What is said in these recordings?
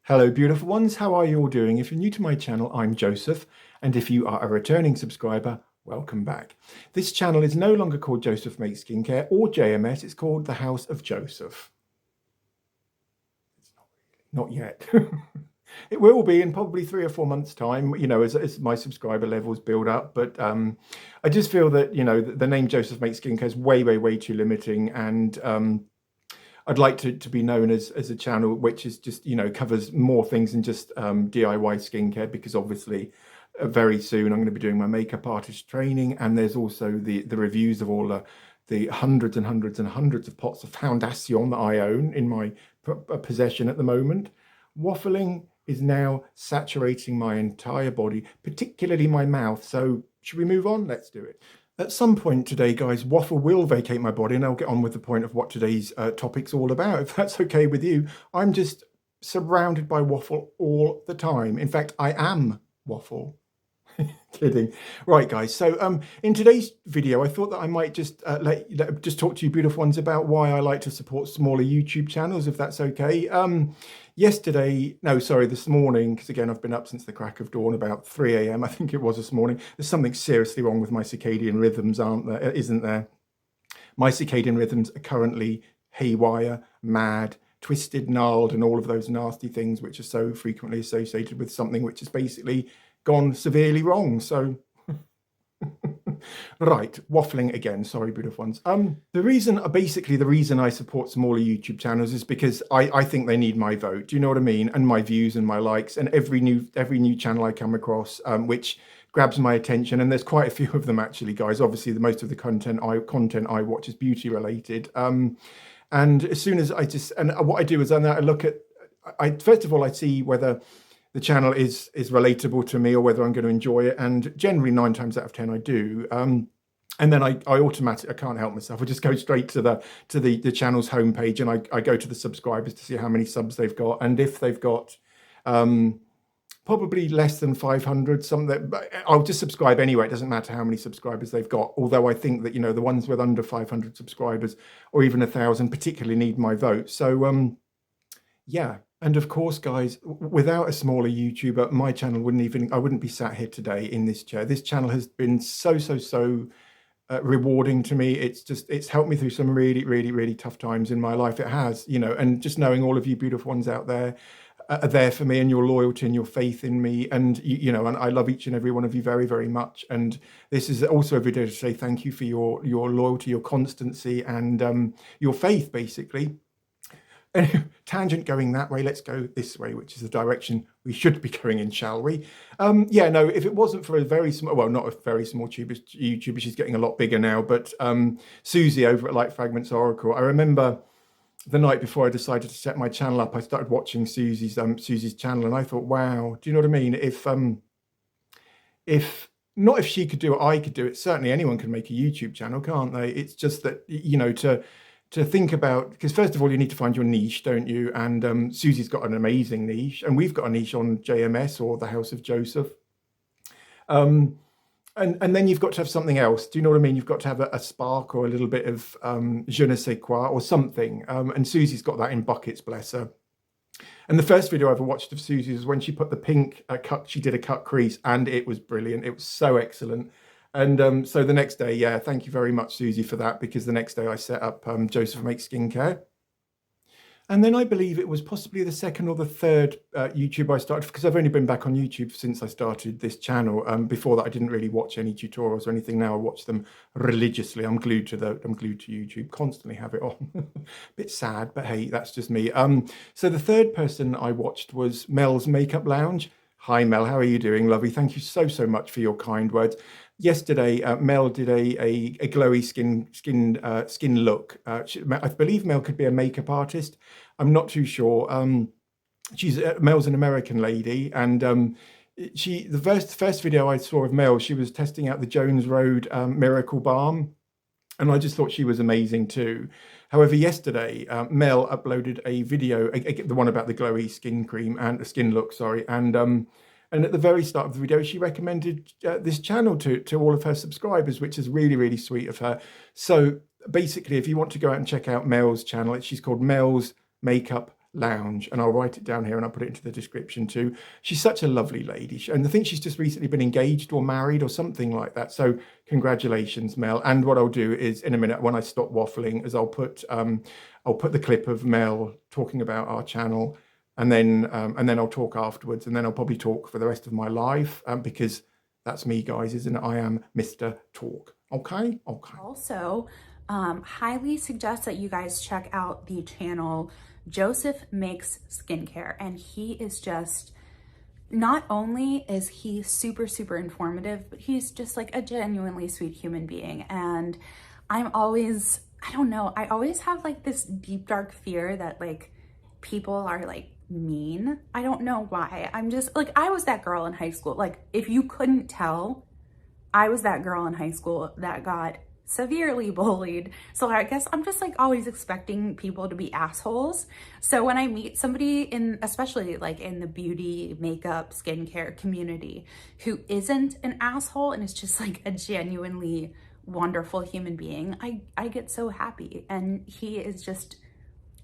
Hello beautiful ones, how are you all doing? If you're new to my channel, I'm Joseph, and if you are a returning subscriber, welcome back. This channel is no longer called Joseph Makes Skincare or JMS, it's called The House of Joseph. It's not yet. It will be in probably 3 or 4 months' time, you know, as my subscriber levels build up. But I just feel that, you know, the name Joseph Makes Skincare is way too limiting, and I'd like to be known as a channel which is just, you know, covers more things than just DIY skincare, because obviously very soon I'm going to be doing my makeup artist training, and there's also the reviews of all the hundreds and hundreds of pots of foundation that I own in my possession at the moment. Waffling is now saturating my entire body, particularly my mouth. So should we move on? Let's do it. At some point today, guys, waffle will vacate my body, and I'll get on with the point of what today's topic's all about, if that's okay with you. I'm just surrounded by waffle all the time. In fact, I am waffle. Kidding. Right, guys, so in today's video I thought that I might just just talk to you beautiful ones about why I like to support smaller YouTube channels, if that's okay. This morning, because again I've been up since the crack of dawn, about 3 a.m. I think it was this morning. There's something seriously wrong with my circadian rhythms, isn't there? My circadian rhythms are currently haywire, mad, twisted, gnarled, and all of those nasty things which are so frequently associated with something which is basically gone severely wrong. So right, waffling again, sorry beautiful ones. The reason I support smaller YouTube channels is because I think they need my vote, do you know what I mean, and my views and my likes, and every new channel I come across which grabs my attention, and there's quite a few of them actually, guys. Obviously the most of the content I watch is beauty related, and as soon as what I do is I look at, first of all I see whether the channel is relatable to me or whether I'm going to enjoy it, and generally 9 times out of 10 I do. And then I automatically, I can't help myself, I just go straight to the channel's homepage, and I go to the subscribers to see how many subs they've got, and if they've got probably less than 500, I'll just subscribe anyway. It doesn't matter how many subscribers they've got, although I think that, you know, the ones with under 500 subscribers or even 1,000 particularly need my vote. So yeah. And of course, guys, without a smaller YouTuber, my channel I wouldn't be sat here today in this chair. This channel has been so rewarding to me. It's helped me through some really tough times in my life. It has, you know, and just knowing all of you beautiful ones out there are there for me, and your loyalty and your faith in me, and you know, and I love each and every one of you very much. And this is also a video to say thank you for your loyalty, your constancy, and your faith, basically. Anyway, tangent going that way, let's go this way, which is the direction we should be going in, shall we? Yeah, no, if it wasn't for a very small, well, not a very small YouTuber, she's getting a lot bigger now, but Susie over at Light Fragments Oracle, I remember the night before I decided to set my channel up, I started watching Susie's channel, and I thought, wow, do you know what I mean? If she could do it, I could do it. Certainly anyone can make a YouTube channel, can't they? It's just that, you know, to think about, because first of all you need to find your niche, don't you? And Susie's got an amazing niche, and we've got a niche on JMS or the House of Joseph, and then you've got to have something else, do you know what I mean? You've got to have a spark or a little bit of je ne sais quoi or something, and Susie's got that in buckets, bless her. And the first video I ever watched of Susie's was when she put the pink cut, she did a cut crease, and it was brilliant. It was so excellent. And so the next day, yeah, thank you very much, Susie, for that, because the next day I set up Joseph Makes Skincare. And then I believe it was possibly the second or the third YouTube I started, because I've only been back on YouTube since I started this channel. Before that, I didn't really watch any tutorials or anything. Now I watch them religiously. I'm glued to YouTube, constantly have it on. Bit sad, but hey, that's just me. So the third person I watched was Mel's Makeup Lounge. Hi Mel, how are you doing, lovely? Thank you so much for your kind words. Yesterday, Mel did a glowy skin look. I believe Mel could be a makeup artist. I'm not too sure. Mel's an American lady, and the first video I saw of Mel, she was testing out the Jones Road Miracle Balm, and I just thought she was amazing too. However, yesterday Mel uploaded a video, the one about the glowy skin cream and the skin look, sorry, and at the very start of the video, she recommended this channel to all of her subscribers, which is really sweet of her. So basically, if you want to go out and check out Mel's channel, she's called Mel's Makeup Lounge, and I'll write it down here and I'll put it into the description too. She's such a lovely lady, and I think she's just recently been engaged or married or something like that. So congratulations, Mel. And what I'll do is in a minute when I stop waffling, is I'll put the clip of Mel talking about our channel, and then I'll talk afterwards, and then I'll probably talk for the rest of my life, because that's me, guys, isn't it? I am Mr. Talk. Okay. Also, highly suggest that you guys check out the channel Joseph Makes Skincare, and he is just, not only is he super informative, but he's just like a genuinely sweet human being. And I always have like this deep dark fear that like people are like mean. I don't know why. I'm just like, I was that girl in high school. Like, if you couldn't tell, I was that girl in high school that got severely bullied. So I guess I'm just like always expecting people to be assholes. So when I meet somebody especially like in the beauty, makeup, skincare community who isn't an asshole and is just like a genuinely wonderful human being, I get so happy. And he's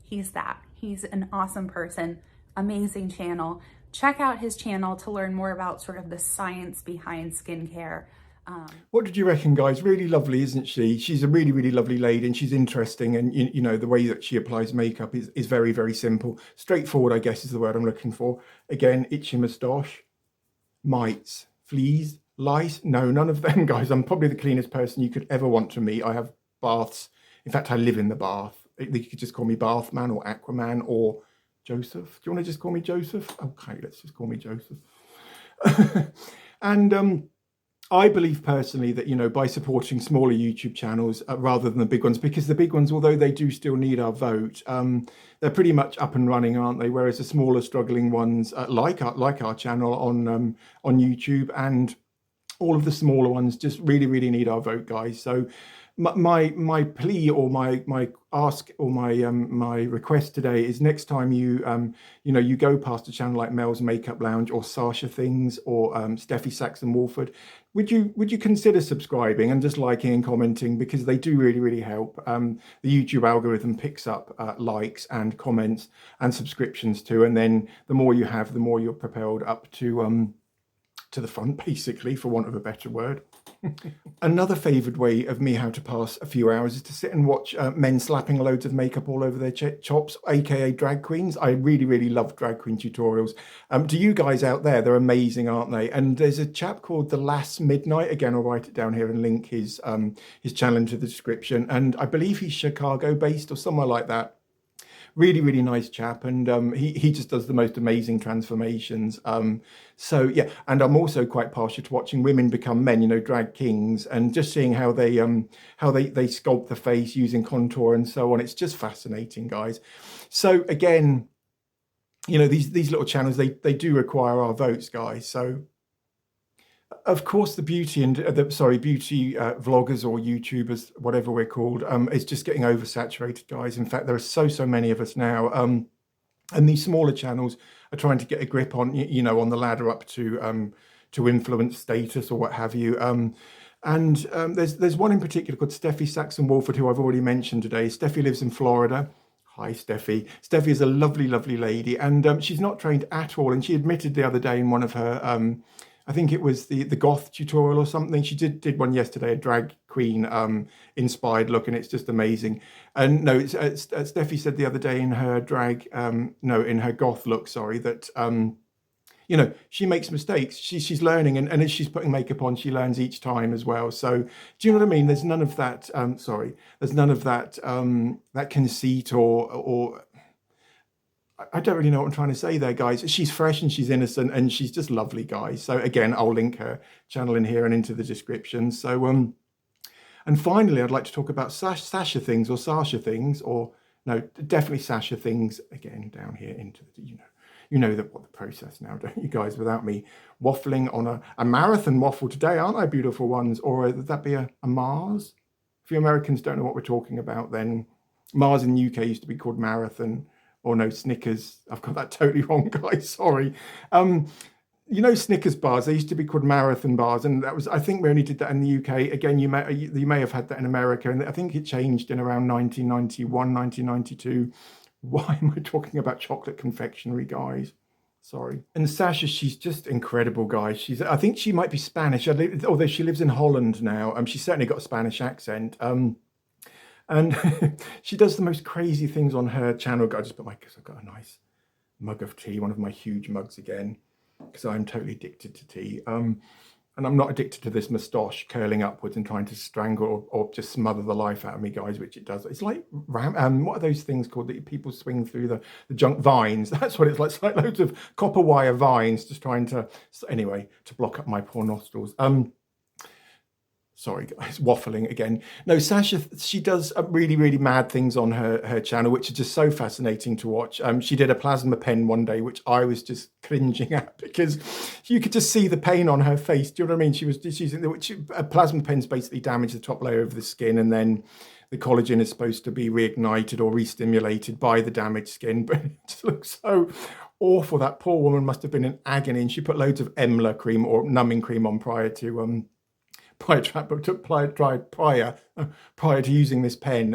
an awesome person, amazing channel. Check out his channel to learn more about sort of the science behind skincare. What did you reckon, guys? Really lovely, isn't she? She's a really lovely lady, and she's interesting, and you know the way that she applies makeup is very simple, straightforward, I guess is the word I'm looking for. Again, itchy moustache, mites, fleas, lice. No, none of them, guys. I'm probably the cleanest person you could ever want to meet. I have baths. In fact, I live in the bath. You could just call me Bathman or Aquaman or Joseph. Do you want to just call me Joseph? Okay, let's just call me Joseph. And I believe personally that, you know, by supporting smaller YouTube channels rather than the big ones, because the big ones, although they do still need our vote, they're pretty much up and running, aren't they? Whereas the smaller struggling ones, like our channel on YouTube, and all of the smaller ones just really need our vote, guys. So my plea or my ask or my request today is, next time you go past a channel like Mel's Makeup Lounge or Sacha Things or Steffi Saxon-Wolford, would you consider subscribing and just liking and commenting, because they do really help. The YouTube algorithm picks up likes and comments and subscriptions too, and then the more you have, the more you're propelled up to the front, basically, for want of a better word. Another favoured way of me how to pass a few hours is to sit and watch men slapping loads of makeup all over their chops, aka drag queens. I really love drag queen tutorials. To you guys out there, they're amazing, aren't they? And there's a chap called The Last Midnight. Again, I'll write it down here and link his channel into the description. And I believe he's Chicago based or somewhere like that. Really nice chap, and he just does the most amazing transformations. So yeah, and I'm also quite partial to watching women become men, you know, drag kings, and just seeing how they sculpt the face using contour and so on. It's just fascinating, guys. So again, you know, these little channels, they do require our votes, guys. So of course, the beauty and beauty vloggers or YouTubers, whatever we're called, is just getting oversaturated, guys. In fact, there are so many of us now, and these smaller channels are trying to get a grip on, you know, on the ladder up to influence status or what have you. There's one in particular called Steffi Saxon-Wolford, who I've already mentioned today. Steffi lives in Florida. Hi, Steffi. Steffi is a lovely lady, and she's not trained at all. And she admitted the other day in one of her I think it was the goth tutorial or something. She did one yesterday, a drag queen inspired look, and it's just amazing. And no, Steffi said the other day in her in her goth look, sorry, that you know, she makes mistakes. She's learning, and as she's putting makeup on, she learns each time as well. So do you know what I mean? There's none of that. There's none of that that conceit or I don't really know what I'm trying to say there, guys. She's fresh and she's innocent and she's just lovely, guys. So again, I'll link her channel in here and into the description. So and finally, I'd like to talk about Sacha Things or Sacha Things, or no, definitely Sacha Things. Again, down here into the, you know what the process now, don't you, guys? Without me waffling on a marathon waffle today, aren't I, beautiful ones? Or would that be a Mars? If you Americans don't know what we're talking about, then Mars in the UK used to be called Marathon. Or no, Snickers. I've got that totally wrong, guys. Sorry. You know, Snickers bars, they used to be called marathon bars, and that was, I think we only did that in the UK. Again, you may have had that in America, and I think it changed in around 1991, 1992, Why am I talking about chocolate confectionery, guys? Sorry. And Sacha, she's just incredible, guys. I think she might be Spanish, although she lives in Holland now. She's certainly got a Spanish accent. And she does the most crazy things on her channel. I just put I've got a nice mug of tea, one of my huge mugs again, because I'm totally addicted to tea. And I'm not addicted to this moustache curling upwards and trying to strangle or just smother the life out of me, guys, which it does. It's like, what are those things called that people swing through the junk vines? That's what it's like. It's like loads of copper wire vines just trying to, anyway, to block up my poor nostrils. Sorry, guys, waffling again. No, Sacha, she does really, really mad things on her channel, which are just so fascinating to watch. She did a plasma pen one day, which I was just cringing at because you could just see the pain on her face. Do you know what I mean? She was just using a plasma pen's basically damage the top layer of the skin, and then the collagen is supposed to be reignited or re-stimulated by the damaged skin. But it just looks so awful. That poor woman must have been in agony, and she put loads of Emla cream or numbing cream on prior to prior to using this pen,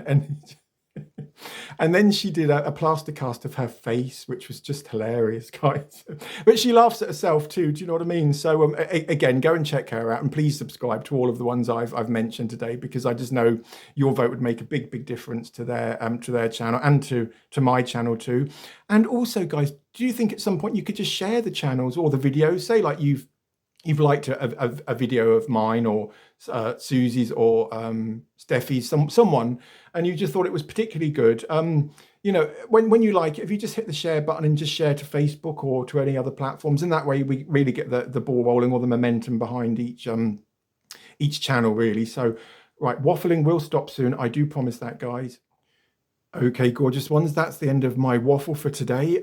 and then she did a plaster cast of her face, which was just hilarious, guys. But she laughs at herself too. Do you know what I mean? So again, go and check her out, and please subscribe to all of the ones I've mentioned today, because I just know your vote would make a big difference to their channel and to my channel too. And also, guys, do you think at some point you could just share the channels or the videos? Say like you've liked a video of mine or Susie's or Steffi's, someone, and you just thought it was particularly good. You know, when you like it, if you just hit the share button and just share to Facebook or to any other platforms, and that way we really get the ball rolling, or the momentum behind each channel, really. So, right, waffling will stop soon. I do promise that, guys. Okay, gorgeous ones. That's the end of my waffle for today.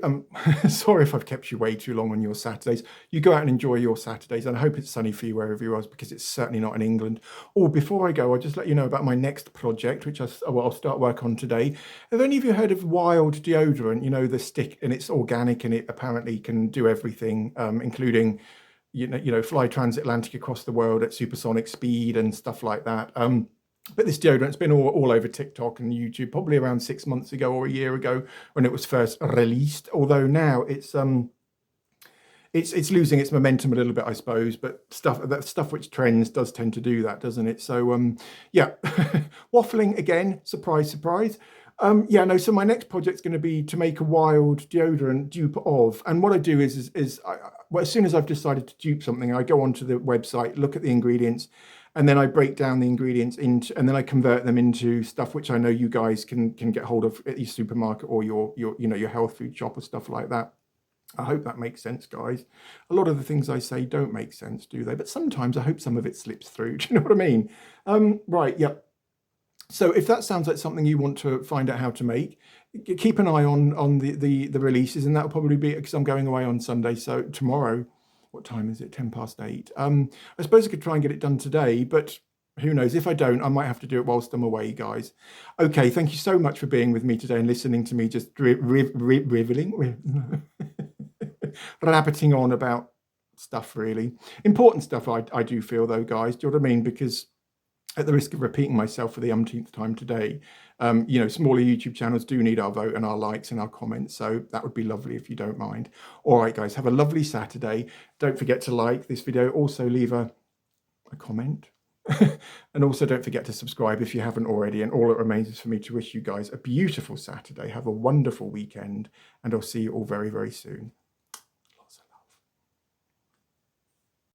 Sorry if I've kept you way too long on your Saturdays. You go out and enjoy your Saturdays, and I hope it's sunny for you wherever you are, because it's certainly not in England. Oh, before I go, I'll just let you know about my next project, which I'll start work on today. Have any of you heard of Wild deodorant? You know, the stick, and it's organic, and it apparently can do everything, including you know, fly transatlantic across the world at supersonic speed and stuff like that. But this deodorant's been all over TikTok and YouTube, probably around 6 months ago or a year ago when it was first released. Although now it's losing its momentum a little bit, I suppose. But stuff which trends does tend to do that, doesn't it? So yeah, waffling again. Surprise, surprise. Yeah, no. So my next project's going to be to make a Wild deodorant dupe of. And what I do is well, as soon as I've decided to dupe something, I go onto the website, look at the ingredients, and then I break down the ingredients into, and then I convert them into stuff which I know you guys can get hold of at your supermarket or your health food shop or stuff like that. I hope that makes sense, guys. A lot of the things I say don't make sense, do they? But sometimes I hope some of it slips through. Do you know what I mean? Right, yep. So if that sounds like something you want to find out how to make, keep an eye on the releases, and that'll probably be, because I'm going away on Sunday. So tomorrow, what time is it? 8:10. I suppose I could try and get it done today, but who knows? If I don't, I might have to do it whilst I'm away, guys. Okay, thank you so much for being with me today and listening to me just rabbiting on about stuff, really. Important stuff, I do feel, though, guys. Do you know what I mean? Because at the risk of repeating myself for the umpteenth time today, you know, smaller YouTube channels do need our vote and our likes and our comments. So that would be lovely if you don't mind. All right, guys, have a lovely Saturday. Don't forget to like this video. Also leave a comment. And also don't forget to subscribe if you haven't already. And all that remains is for me to wish you guys a beautiful Saturday. Have a wonderful weekend. And I'll see you all very, very soon.